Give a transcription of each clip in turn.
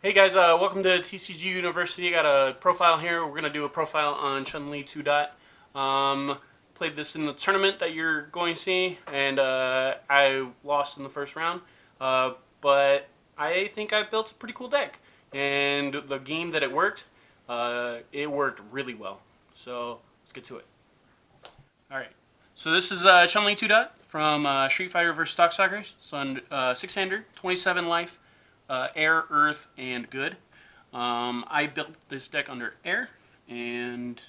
Hey guys, welcome to TCGU University. I got a profile here. We're going to do a profile on Chun-Li 2 Dot. Played this in the tournament that you're going to see, and I lost in the first round. But I think I built a pretty cool deck. And the game that it worked really well. So let's get to it. Alright, so this is Chun-Li 2 Dot from Street Fighter vs. Darkstalkers. It's on 6-hander, 27 life. Air, Earth, and Good. I built this deck under Air and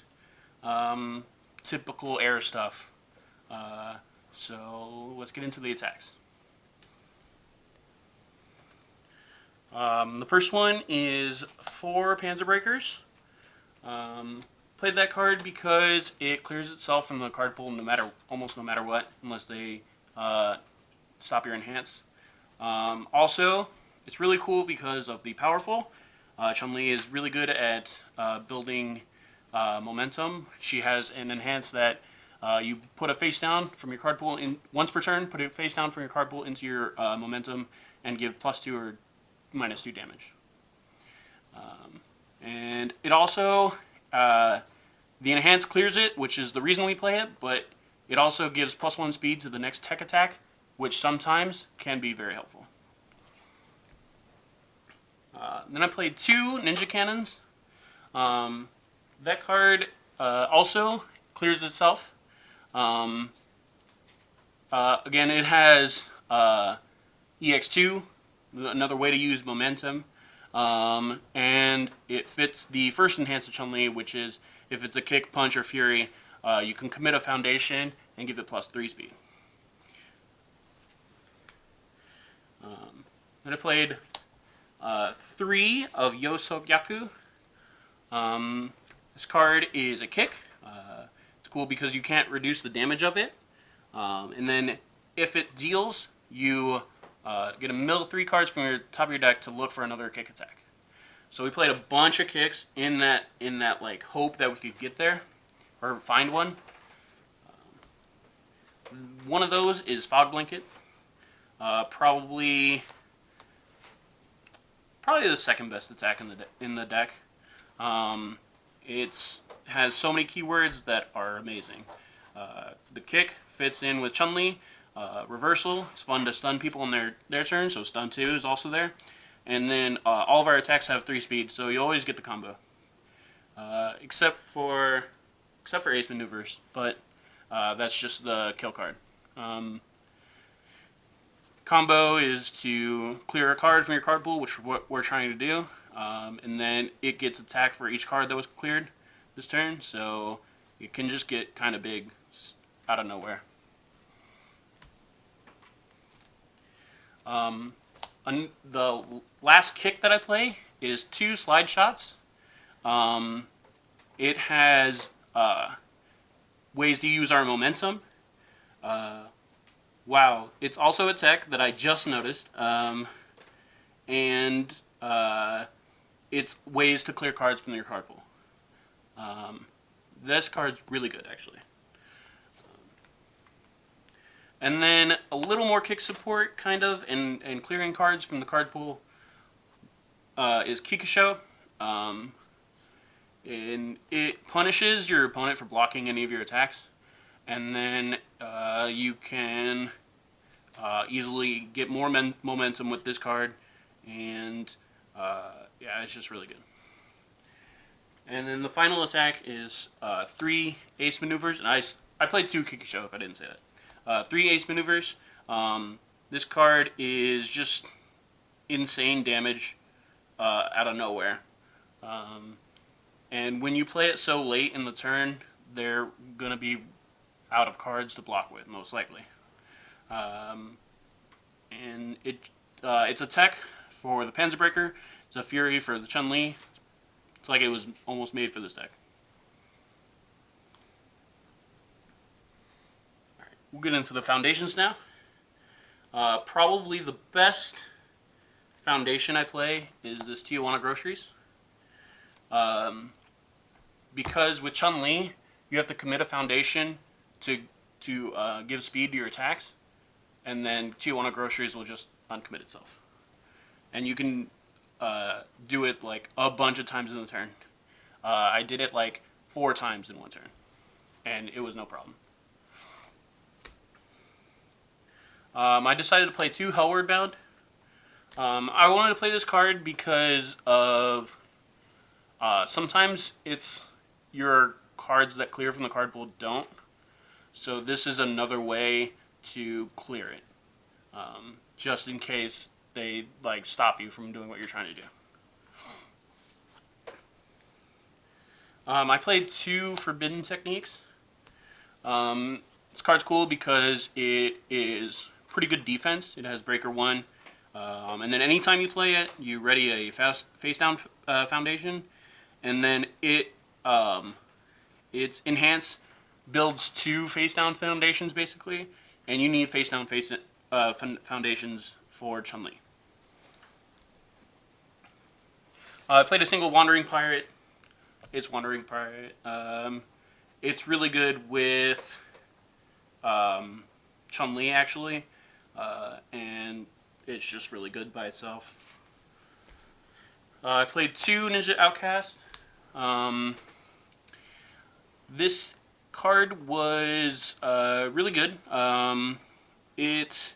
typical Air stuff. So let's get into the attacks. The first one is 4 Panzer Breakers. Played that card because it clears itself from the card pool almost no matter what, unless they stop your enhance. Also, it's really cool because of the powerful. Chun-Li is really good at building momentum. She has an enhance that you put a face down from your card pool in once per turn. Put a face down from your card pool into your momentum and give +2 or -2 damage. And it also the enhance clears it, which is the reason we play it. But it also gives +1 speed to the next tech attack, which sometimes can be very helpful. Then I played 2 Ninja Cannons. That card also clears itself. Again, it has EX2, another way to use momentum, and it fits the first enhance of Chun-Li, which is if it's a kick, punch, or fury, you can commit a foundation and give it +3 speed. Then I played 3 of Yosokyaku. This card is a kick. It's cool because you can't reduce the damage of it. And then if it deals, you get to mill 3 cards from your top of your deck to look for another kick attack. So we played a bunch of kicks in that like hope that we could get there or find one. One of those is Fog Blanket. Probably the second best attack in the deck. It has so many keywords that are amazing. The kick fits in with Chun-Li. Reversal, it's fun to stun people on their turn, so stun 2 is also there. And then all of our attacks have 3 speed, so you always get the combo. Except for Ace Maneuvers, but that's just the kill card. Combo is to clear a card from your card pool, which is what we're trying to do, and then it gets attacked for each card that was cleared this turn, so it can just get kind of big out of nowhere. The last kick that I play is 2 Slide Shots. It has ways to use our momentum. Wow, it's also a tech that I just noticed, and it's ways to clear cards from your card pool. This card's really good, actually. And then a little more kick support, kind of, and clearing cards from the card pool is Kikisho. And it punishes your opponent for blocking any of your attacks. And then you can easily get more momentum with this card, and yeah, it's just really good. And then the final attack is 3 Ace Maneuvers, and I played 2 Kikisho if I didn't say that. 3 Ace Maneuvers. This card is just insane damage out of nowhere. And when you play it so late in the turn, they're going to be out of cards to block with, most likely. And it's a tech for the Panzer Breaker. It's a Fury for the Chun-Li. It's like it was almost made for this deck. Alright, we'll get into the foundations now. Probably the best foundation I play is this Tijuana Groceries. Because with Chun-Li, you have to commit a foundation to give speed to your attacks, and then Tijuana Groceries will just uncommit itself. And you can do it like a bunch of times in the turn. I did it like 4 times in one turn, and it was no problem. I decided to play 2 Hellward Bound. I wanted to play this card because of sometimes it's your cards that clear from the card pool don't. So this is another way to clear it, just in case they like stop you from doing what you're trying to do. I played 2 Forbidden Techniques. This card's cool because it is pretty good defense. It has Breaker 1. And then anytime you play it, you ready a face down foundation. And then it's enhanced, builds 2 face down foundations basically. And you need face down foundations for Chun-Li. I played a single Wandering Pirate. It's Wandering Pirate. It's really good with Chun-Li actually, and it's just really good by itself. I played 2 Ninja Outcast. This card was really good. It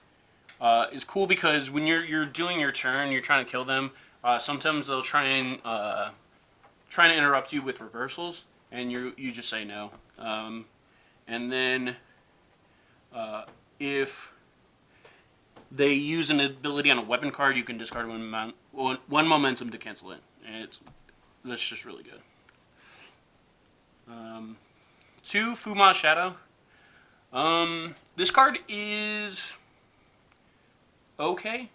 is cool because when you're doing your turn, you're trying to kill them. Sometimes they'll try and interrupt you with reversals, and you just say no. And then if they use an ability on a weapon card, you can discard one momentum to cancel it, and that's just really good. 2 Fuma Shadow. This card is okay.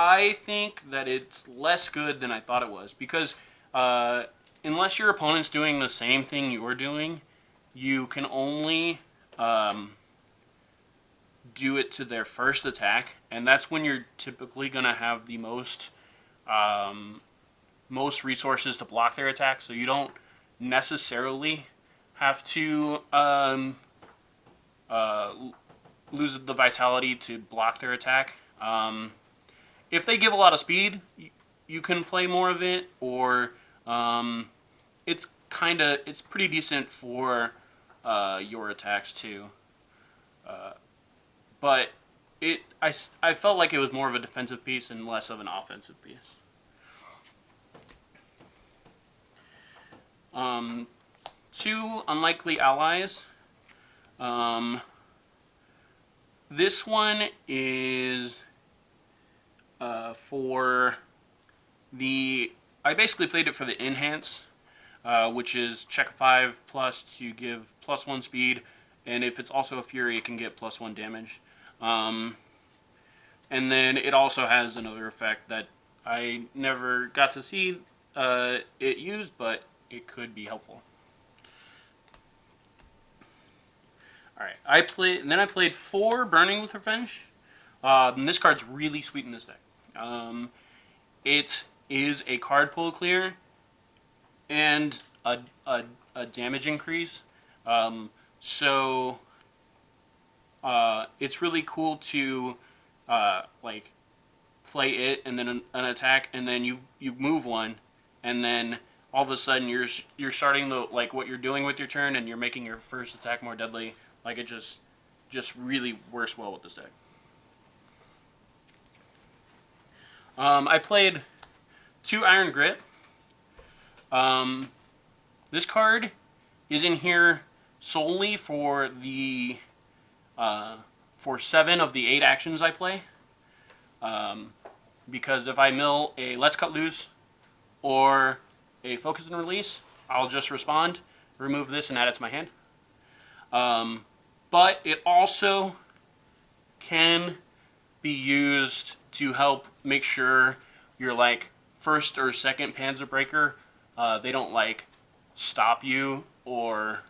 I think that it's less good than I thought it was because unless your opponent's doing the same thing you're doing, you can only do it to their first attack, and that's when you're typically going to have the most resources to block their attack, so you don't necessarily have to lose the vitality to block their attack. If they give a lot of speed, you can play more of it, or it's pretty decent for your attacks too. But I felt like it was more of a defensive piece and less of an offensive piece. 2 Unlikely Allies. This one is for the... I basically played it for the Enhance, which is check 5 plus to give +1 speed, and if it's also a Fury, it can get +1 damage. And then it also has another effect that I never got to see it used, but it could be helpful. Alright, I played 4 Burning with Revenge. And this card's really sweet in this deck. It is a card pull clear and a damage increase. So it's really cool to like play it and then an attack, and then you move one, and then all of a sudden you're starting like what you're doing with your turn, and you're making your first attack more deadly. Like it just really works well with this deck. I played 2 Iron Grit. This card is in here solely for the for 7 of the 8 actions I play. Because if I mill a Let's Cut Loose or a Focus and Release, I'll just respond, remove this, and add it to my hand. But it also can be used to help make sure your like first or second Panzer Breaker, they don't like stop you or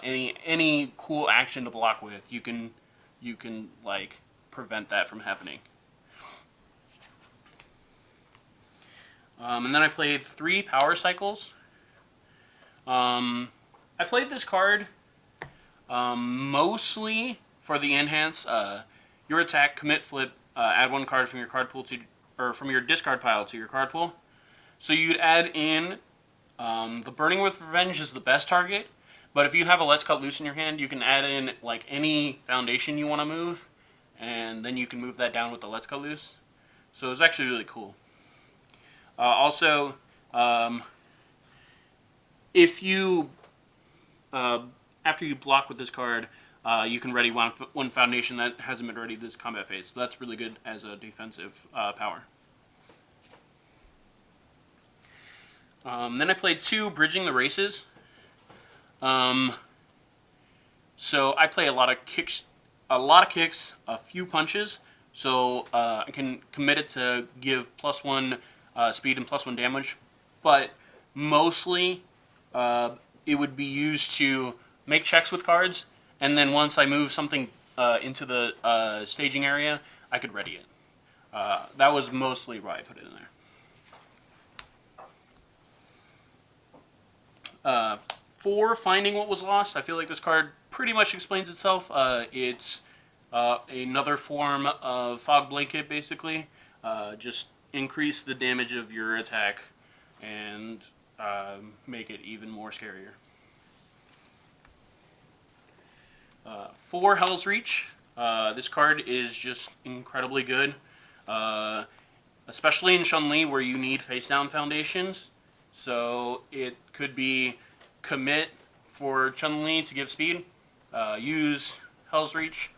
any cool action to block with. You can like prevent that from happening. And then I played 3 Power Cycles. I played this card mostly for the enhance. Your attack, commit, flip, add one card from your card pool to, or from your discard pile to your card pool. So you'd add in the Burning with Revenge is the best target, but if you have a Let's Cut Loose in your hand, you can add in like any foundation you want to move, and then you can move that down with the Let's Cut Loose. So it's actually really cool. Also, if you after you block with this card, you can ready one foundation that hasn't been ready this combat phase. So that's really good as a defensive power. Then I played 2 Bridging the Races. So I play a lot of kicks, a few punches. So I can commit it to give +1 speed and +1 damage, but mostly it would be used to make checks with cards, and then once I move something into the staging area, I could ready it. That was mostly why I put it in there. For Finding What Was Lost, I feel like this card pretty much explains itself. It's another form of Fog Blanket, basically. Just increase the damage of your attack and make it even more scarier. For Hell's Reach, this card is just incredibly good, especially in Chun-Li where you need face-down foundations. So it could be commit for Chun-Li to give speed, use Hell's Reach,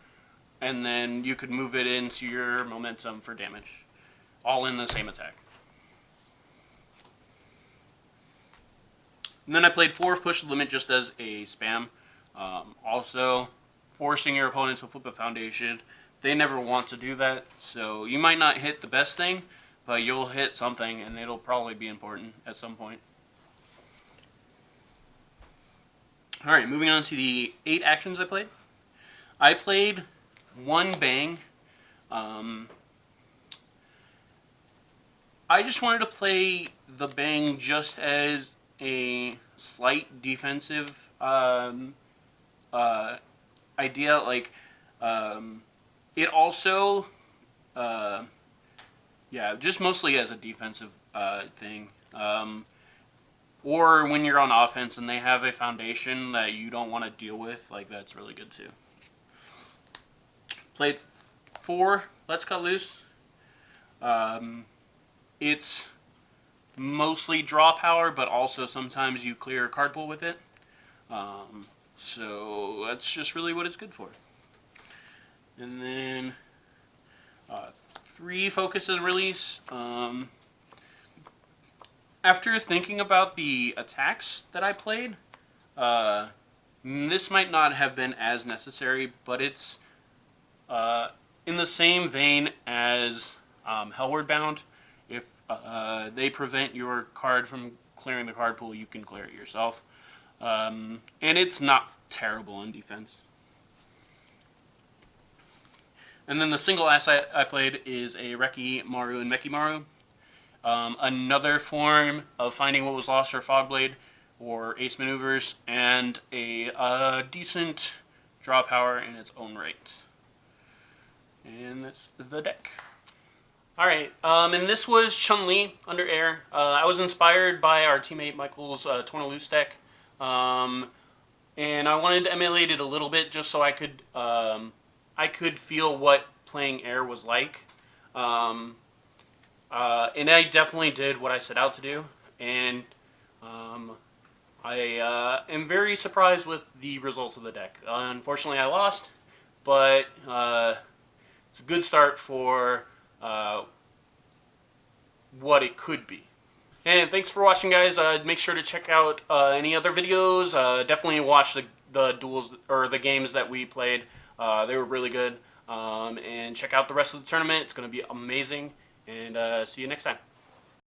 and then you could move it into your momentum for damage, all in the same attack. And then I played 4 Push the Limit just as a spam. Also, forcing your opponent to flip a foundation. They never want to do that, so you might not hit the best thing, but you'll hit something, and it'll probably be important at some point. Alright, moving on to the 8 actions I played. I played 1 Bang. I just wanted to play the Bang just as a slight defensive idea. Like, it also, yeah, just mostly as a defensive thing. Or when you're on offense and they have a foundation that you don't want to deal with, like, that's really good too. Played 4 Let's Cut Loose. It's mostly draw power, but also sometimes you clear a card pool with it. So that's just really what it's good for. And then 3 Focus and Release. After thinking about the attacks that I played, this might not have been as necessary, but it's in the same vein as Hellward Bound. If they prevent your card from clearing the card pool, you can clear it yourself. And it's not terrible in defense. And then the single ass I played is a Reki Maru and Meki Maru. Another form of Finding What Was Lost for Fogblade or Ace Maneuvers, and a decent draw power in its own right. And that's the deck. Alright, and this was Chun-Li under Air. I was inspired by our teammate Michael's Torn Loose deck. And I wanted to emulate it a little bit just so I could feel what playing Air was like. And I definitely did what I set out to do. And I am very surprised with the results of the deck. Unfortunately, I lost, but it's a good start for what it could be. And thanks for watching, guys. Make sure to check out any other videos. Definitely watch the duels or the games that we played. They were really good. And check out the rest of the tournament. It's going to be amazing. And see you next time.